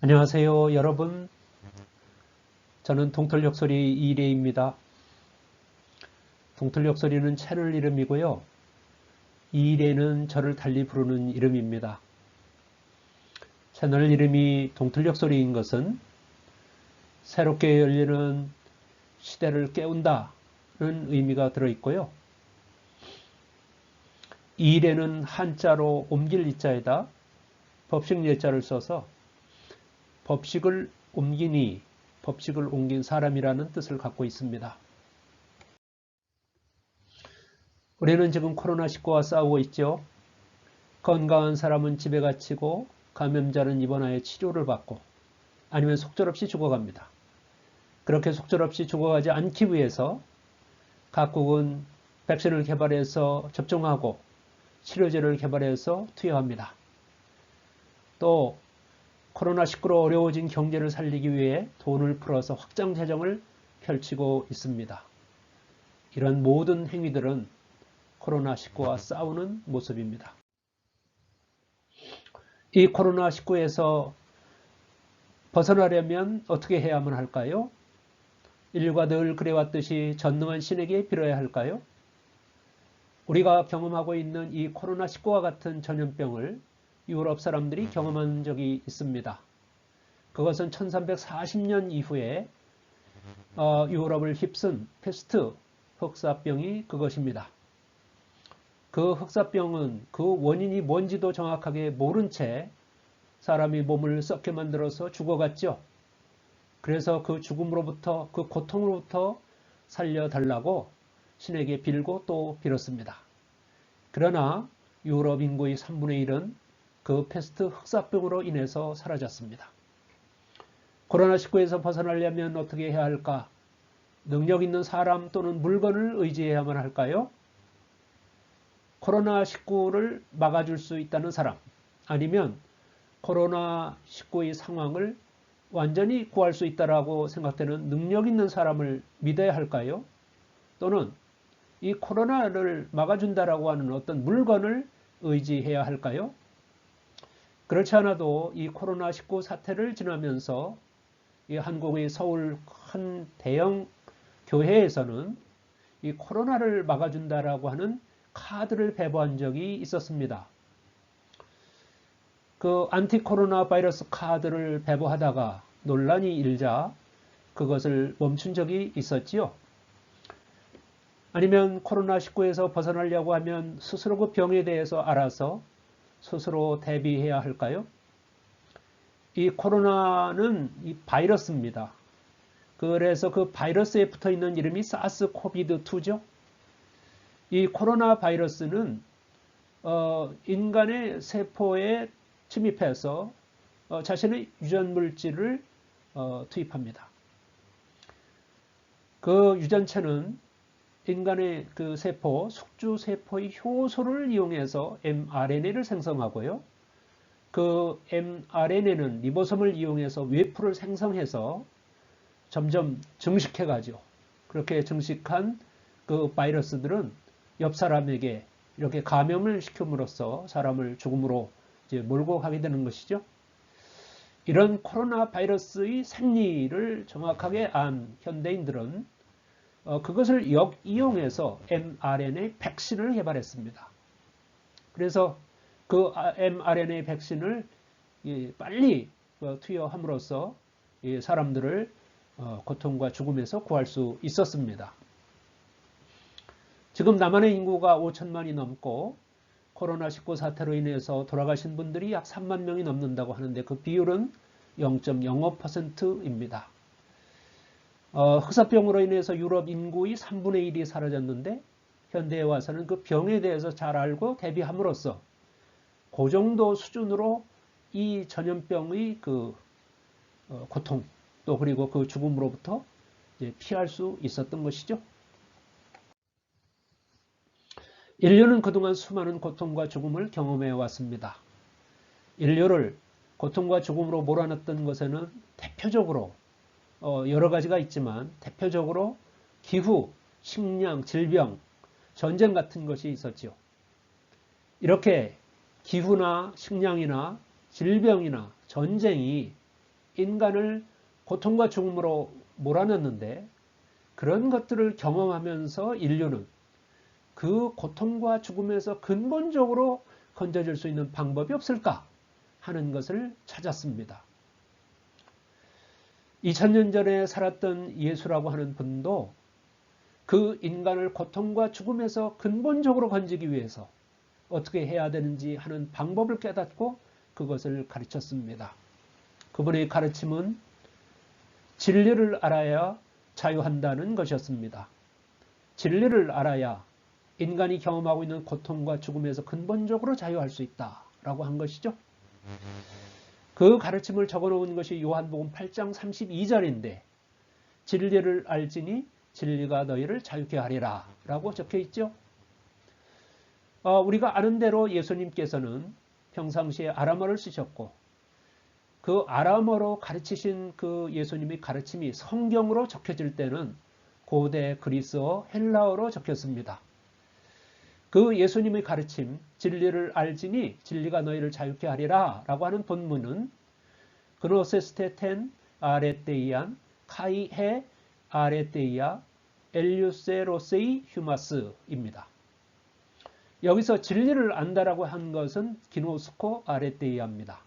안녕하세요, 여러분. 저는 동틀역소리 이래입니다. 동틀역소리는 채널 이름이고요. 이래는 저를 달리 부르는 이름입니다. 채널 이름이 동틀역소리인 것은 새롭게 열리는 시대를 깨운다는 의미가 들어있고요. 이래는 한자로 옮길 이자에다 법식 예자를 써서 법식을 옮기니 법식을 옮긴 사람이라는 뜻을 갖고 있습니다. 우리는 지금 코로나19와 싸우고 있죠. 건강한 사람은 집에 갇히고 감염자는 입원하여 치료를 받고 아니면 속절없이 죽어갑니다. 그렇게 속절없이 죽어가지 않기 위해서 각국은 백신을 개발해서 접종하고 치료제를 개발해서 투여합니다. 또 코로나19로 어려워진 경제를 살리기 위해 돈을 풀어서 확장 재정을 펼치고 있습니다. 이런 모든 행위들은 코로나19와 싸우는 모습입니다. 이 코로나19에서 벗어나려면 어떻게 해야만 할까요? 인류가 늘 그래왔듯이 전능한 신에게 빌어야 할까요? 우리가 경험하고 있는 이 코로나19와 같은 전염병을 유럽 사람들이 경험한 적이 있습니다. 그것은 1340년 이후에 유럽을 휩쓴 페스트 흑사병이 그것입니다. 그 흑사병은 그 원인이 뭔지도 정확하게 모른 채 사람이 몸을 썩게 만들어서 죽어갔죠. 그래서 그 죽음으로부터, 그 고통으로부터 살려달라고 신에게 빌고 또 빌었습니다. 그러나 유럽 인구의 3분의 1은 그 페스트 흑사병으로 인해서 사라졌습니다. 코로나19에서 벗어나려면 어떻게 해야 할까? 능력 있는 사람 또는 물건을 의지해야만 할까요? 코로나19를 막아줄 수 있다는 사람, 아니면 코로나19의 상황을 완전히 구할 수 있다고 생각되는 능력 있는 사람을 믿어야 할까요? 또는 이 코로나를 막아준다라고 하는 어떤 물건을 의지해야 할까요? 그렇지 않아도 이 코로나19 사태를 지나면서 이 한국의 서울 큰 대형 교회에서는 이 코로나를 막아준다라고 하는 카드를 배부한 적이 있었습니다. 그 안티코로나 바이러스 카드를 배부하다가 논란이 일자 그것을 멈춘 적이 있었지요. 아니면 코로나19에서 벗어나려고 하면 스스로 그 병에 대해서 알아서 스스로 대비해야 할까요? 이 코로나는 이 바이러스입니다. 그래서 그 바이러스에 붙어 있는 이름이 사스코비드2죠. 이 코로나 바이러스는 인간의 세포에 침입해서 자신의 유전 물질을 투입합니다. 그 유전체는 인간의 그 세포, 숙주 세포의 효소를 이용해서 mRNA를 생성하고요. 그 mRNA는 리보솜을 이용해서 외프를 생성해서 점점 증식해가죠. 그렇게 증식한 그 바이러스들은 옆 사람에게 이렇게 감염을 시킴으로써 사람을 죽음으로 이제 몰고 가게 되는 것이죠. 이런 코로나 바이러스의 생리를 정확하게 안 현대인들은 그것을 역이용해서 mRNA 백신을 개발했습니다. 그래서 그 mRNA 백신을 빨리 투여함으로써 사람들을 고통과 죽음에서 구할 수 있었습니다. 지금 남한의 인구가 5천만이 넘고 코로나19 사태로 인해서 돌아가신 분들이 약 3만 명이 넘는다고 하는데 그 비율은 0.05%입니다. 흑사병으로 인해서 유럽 인구의 3분의 1이 사라졌는데 현대에 와서는 그 병에 대해서 잘 알고 대비함으로써 그 정도 수준으로 이 전염병의 그 고통 또 그리고 그 죽음으로부터 피할 수 있었던 것이죠. 인류는 그동안 수많은 고통과 죽음을 경험해 왔습니다. 인류를 고통과 죽음으로 몰아넣었던 것에는 대표적으로 여러 가지가 있지만 대표적으로 기후, 식량, 질병, 전쟁 같은 것이 있었죠. 이렇게 기후나 식량이나 질병이나 전쟁이 인간을 고통과 죽음으로 몰아넣는데 그런 것들을 경험하면서 인류는 그 고통과 죽음에서 근본적으로 건져질 수 있는 방법이 없을까 하는 것을 찾았습니다. 2000년 전에 살았던 예수라고 하는 분도 그 인간을 고통과 죽음에서 근본적으로 건지기 위해서 어떻게 해야 되는지 하는 방법을 깨닫고 그것을 가르쳤습니다. 그분의 가르침은 진리를 알아야 자유한다는 것이었습니다. 진리를 알아야 인간이 경험하고 있는 고통과 죽음에서 근본적으로 자유할 수 있다라고 한 것이죠. 그 가르침을 적어놓은 것이 요한복음 8장 32절인데 진리를 알지니 진리가 너희를 자유케 하리라 라고 적혀 있죠. 우리가 아는 대로 예수님께서는 평상시에 아람어를 쓰셨고 그 아람어로 가르치신 그 예수님의 가르침이 성경으로 적혀질 때는 고대 그리스어 헬라어로 적혔습니다. 그 예수님의 가르침 진리를 알지니 진리가 너희를 자유케 하리라 라고 하는 본문은 그노세스테텐 아레테이안 카이헤 아레테이아 엘류세로세이 휴마스입니다. 여기서 진리를 안다라고 한 것은 기노스코 아레테이아입니다.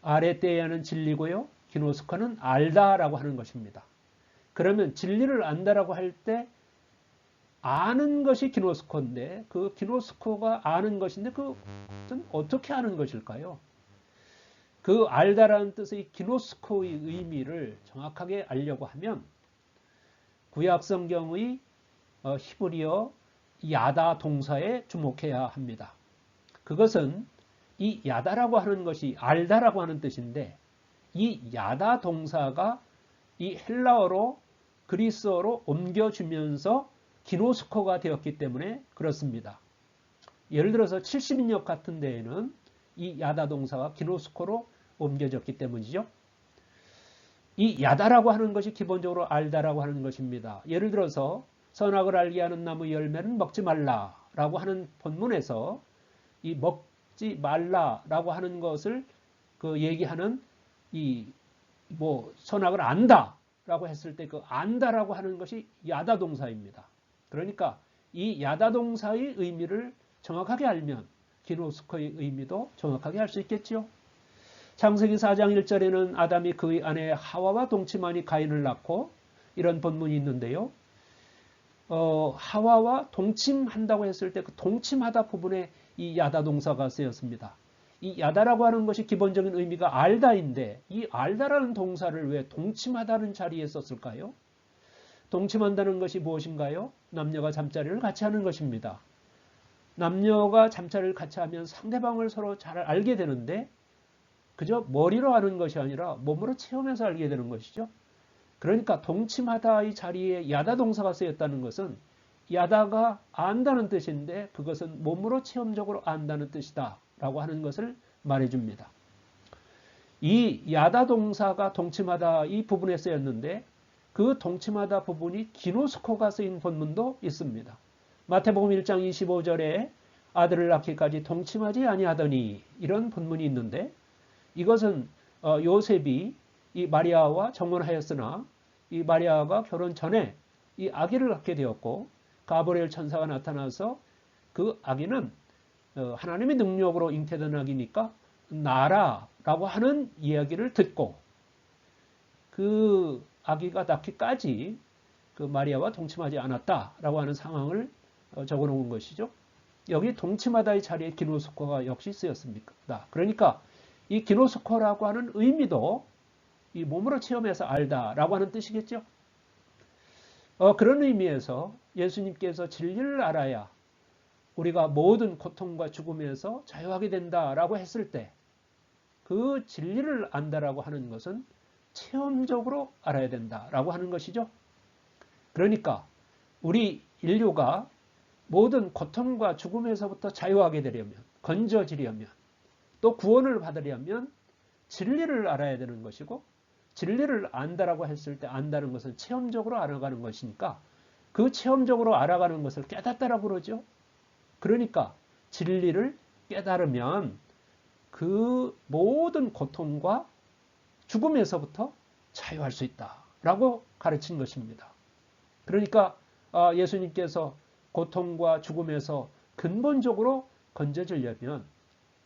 아레테이아는 진리고요. 기노스코는 알다라고 하는 것입니다. 그러면 진리를 안다라고 할 때 아는 것이 기노스코인데 그 기노스코가 아는 것인데 그것은 어떻게 아는 것일까요? 그 알다라는 뜻의 기노스코의 의미를 정확하게 알려고 하면 구약성경의 히브리어 야다 동사에 주목해야 합니다. 그것은 이 야다라고 하는 것이 알다라고 하는 뜻인데 이 야다 동사가 이 헬라어로 그리스어로 옮겨주면서 기노스코가 되었기 때문에 그렇습니다. 예를 들어서 70인역 같은 데에는 이 야다 동사가 기노스코로 옮겨졌기 때문이죠. 이 야다라고 하는 것이 기본적으로 알다라고 하는 것입니다. 예를 들어서 선악을 알게 하는 나무 열매는 먹지 말라라고 하는 본문에서 이 먹지 말라라고 하는 것을 그 얘기하는 이 선악을 안다라고 했을 때 그 안다라고 하는 것이 야다 동사입니다. 그러니까 이 야다 동사의 의미를 정확하게 알면 기노스코의 의미도 정확하게 알 수 있겠죠. 창세기 4장 1절에는 아담이 그의 아내 하와와 동침하니 가인을 낳고 이런 본문이 있는데요. 하와와 동침한다고 했을 때 그 동침하다 부분에 이 야다 동사가 쓰였습니다. 이 야다라고 하는 것이 기본적인 의미가 알다인데 이 알다라는 동사를 왜 동침하다는 자리에 썼을까요? 동침한다는 것이 무엇인가요? 남녀가 잠자리를 같이 하는 것입니다. 남녀가 잠자리를 같이 하면 상대방을 서로 잘 알게 되는데 그저 머리로 아는 것이 아니라 몸으로 체험해서 알게 되는 것이죠. 그러니까 동침하다의 자리에 야다 동사가 쓰였다는 것은 야다가 안다는 뜻인데 그것은 몸으로 체험적으로 안다는 뜻이다 라고 하는 것을 말해줍니다. 이 야다 동사가 동침하다 이 부분에 쓰였는데 그 동침하다 부분이 기노스코가 쓰인 본문도 있습니다. 마태복음 1장 25절에 아들을 낳기까지 동침하지 아니하더니 이런 본문이 있는데 이것은 요셉이 이 마리아와 정혼하였으나 이 마리아가 결혼 전에 이 아기를 갖게 되었고 가브리엘 천사가 나타나서 그 아기는 하나님의 능력으로 잉태된 아기니까 나라라고 하는 이야기를 듣고 그 아기가 낳기까지 그 마리아와 동침하지 않았다라고 하는 상황을 적어놓은 것이죠. 여기 동침하다의 자리에 기노스코가 역시 쓰였습니다. 그러니까 이 기노스코라고 하는 의미도 이 몸으로 체험해서 알다라고 하는 뜻이겠죠. 그런 의미에서 예수님께서 진리를 알아야 우리가 모든 고통과 죽음에서 자유하게 된다라고 했을 때 그 진리를 안다라고 하는 것은 체험적으로 알아야 된다라고 하는 것이죠. 그러니까 우리 인류가 모든 고통과 죽음에서부터 자유하게 되려면 건져지려면 또 구원을 받으려면 진리를 알아야 되는 것이고 진리를 안다라고 했을 때 안다는 것은 체험적으로 알아가는 것이니까 그 체험적으로 알아가는 것을 깨닫다라고 그러죠. 그러니까 진리를 깨달으면 그 모든 고통과 죽음에서부터 자유할 수 있다라고 가르친 것입니다. 그러니까 예수님께서 고통과 죽음에서 근본적으로 건져지려면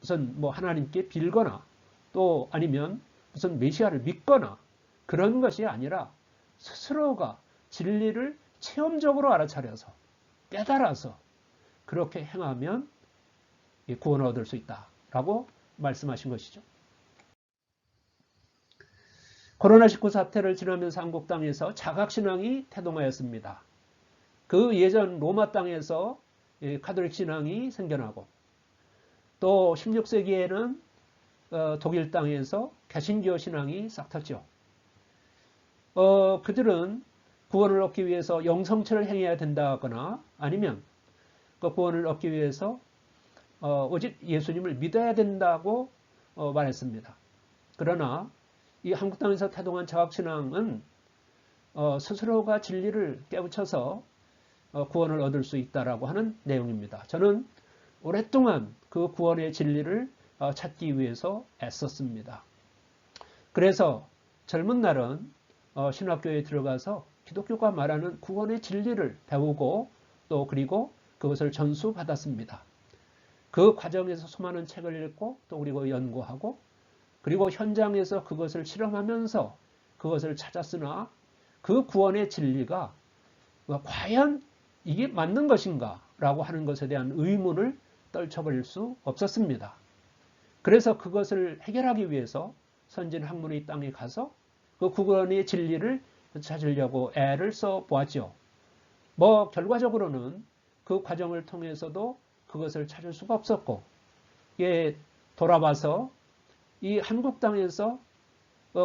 우선 뭐 하나님께 빌거나 또 아니면 무슨 메시아를 믿거나 그런 것이 아니라 스스로가 진리를 체험적으로 알아차려서 깨달아서 그렇게 행하면 구원을 얻을 수 있다라고 말씀하신 것이죠. 코로나19 사태를 지나면서 한국 땅에서 자각신앙이 태동하였습니다. 그 예전 로마 땅에서 카톨릭 신앙이 생겨나고 또 16세기에는 독일 땅에서 개신교 신앙이 싹 텄죠. 그들은 구원을 얻기 위해서 영성체를 행해야 된다거나 아니면 그 구원을 얻기 위해서 오직 예수님을 믿어야 된다고 말했습니다. 그러나 이 한국 땅에서 태동한 자각신앙은 스스로가 진리를 깨우쳐서 구원을 얻을 수 있다라고 하는 내용입니다. 저는 오랫동안 그 구원의 진리를 찾기 위해서 애썼습니다. 그래서 젊은 날은 신학교에 들어가서 기독교가 말하는 구원의 진리를 배우고 또 그리고 그것을 전수받았습니다. 그 과정에서 수많은 책을 읽고 또 그리고 연구하고 그리고 현장에서 그것을 실험하면서 그것을 찾았으나 그 구원의 진리가 과연 이게 맞는 것인가 라고 하는 것에 대한 의문을 떨쳐버릴 수 없었습니다. 그래서 그것을 해결하기 위해서 선진 학문의 땅에 가서 그 구원의 진리를 찾으려고 애를 써 보았죠. 결과적으로는 그 과정을 통해서도 그것을 찾을 수가 없었고, 돌아봐서 이 한국 땅에서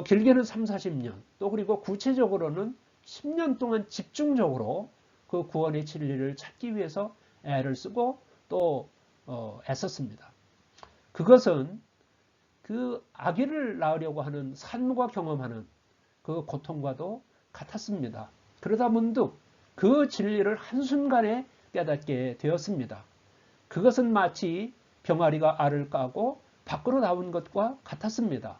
길게는 3, 40년, 또 그리고 구체적으로는 10년 동안 집중적으로 그 구원의 진리를 찾기 위해서 애를 쓰고 또 애썼습니다. 그것은 그 아기를 낳으려고 하는 산모가 경험하는 그 고통과도 같았습니다. 그러다 문득 그 진리를 한순간에 깨닫게 되었습니다. 그것은 마치 병아리가 알을 까고 밖으로 나온 것과 같았습니다.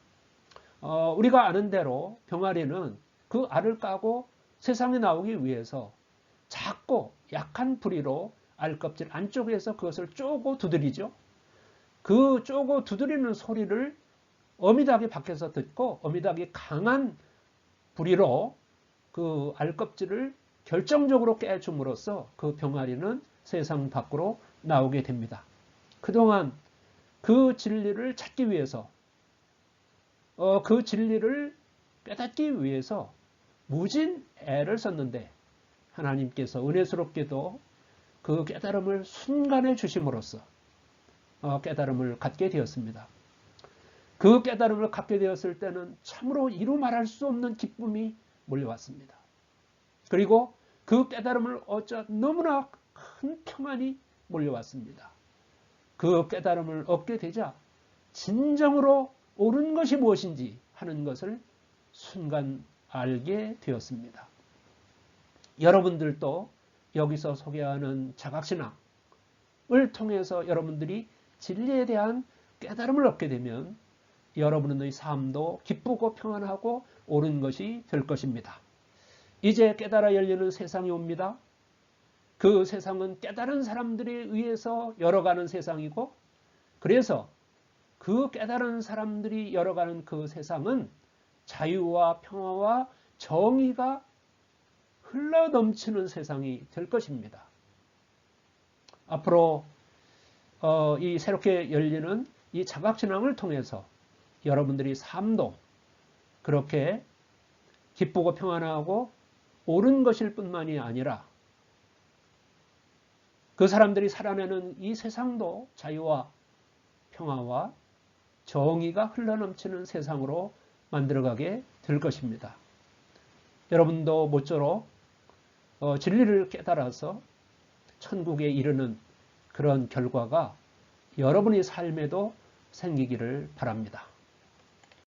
우리가 아는 대로 병아리는 그 알을 까고 세상에 나오기 위해서 작고 약한 부리로 알껍질 안쪽에서 그것을 쪼고 두드리죠. 그 쪼고 두드리는 소리를 어미닭이 밖에서 듣고 어미닭이 강한 부리로 그 알껍질을 결정적으로 깨줌으로써 그 병아리는 세상 밖으로 나오게 됩니다. 그동안 그 진리를 찾기 위해서 그 진리를 깨닫기 위해서 무진 애를 썼는데 하나님께서 은혜스럽게도 그 깨달음을 순간에 주심으로써 깨달음을 갖게 되었습니다. 그 깨달음을 갖게 되었을 때는 참으로 이루 말할 수 없는 기쁨이 몰려왔습니다. 그리고 그 깨달음을 얻자 너무나 큰 평안이 몰려왔습니다. 그 깨달음을 얻게 되자 진정으로 옳은 것이 무엇인지 하는 것을 순간 알게 되었습니다. 여러분들도 여기서 소개하는 자각신앙을 통해서 여러분들이 진리에 대한 깨달음을 얻게 되면 여러분의 삶도 기쁘고 평안하고 옳은 것이 될 것입니다. 이제 깨달아 열리는 세상이 옵니다. 그 세상은 깨달은 사람들에 의해서 열어가는 세상이고, 그래서 그 깨달은 사람들이 열어가는 그 세상은 자유와 평화와 정의가 흘러넘치는 세상이 될 것입니다. 앞으로 이 새롭게 열리는 이 자각신앙을 통해서 여러분들이 삶도 그렇게 기쁘고 평안하고 옳은 것일 뿐만이 아니라 그 사람들이 살아내는 이 세상도 자유와 평화와 정의가 흘러넘치는 세상으로 만들어가게 될 것입니다. 여러분도 모쪼록 진리를 깨달아서 천국에 이르는 그런 결과가 여러분의 삶에도 생기기를 바랍니다.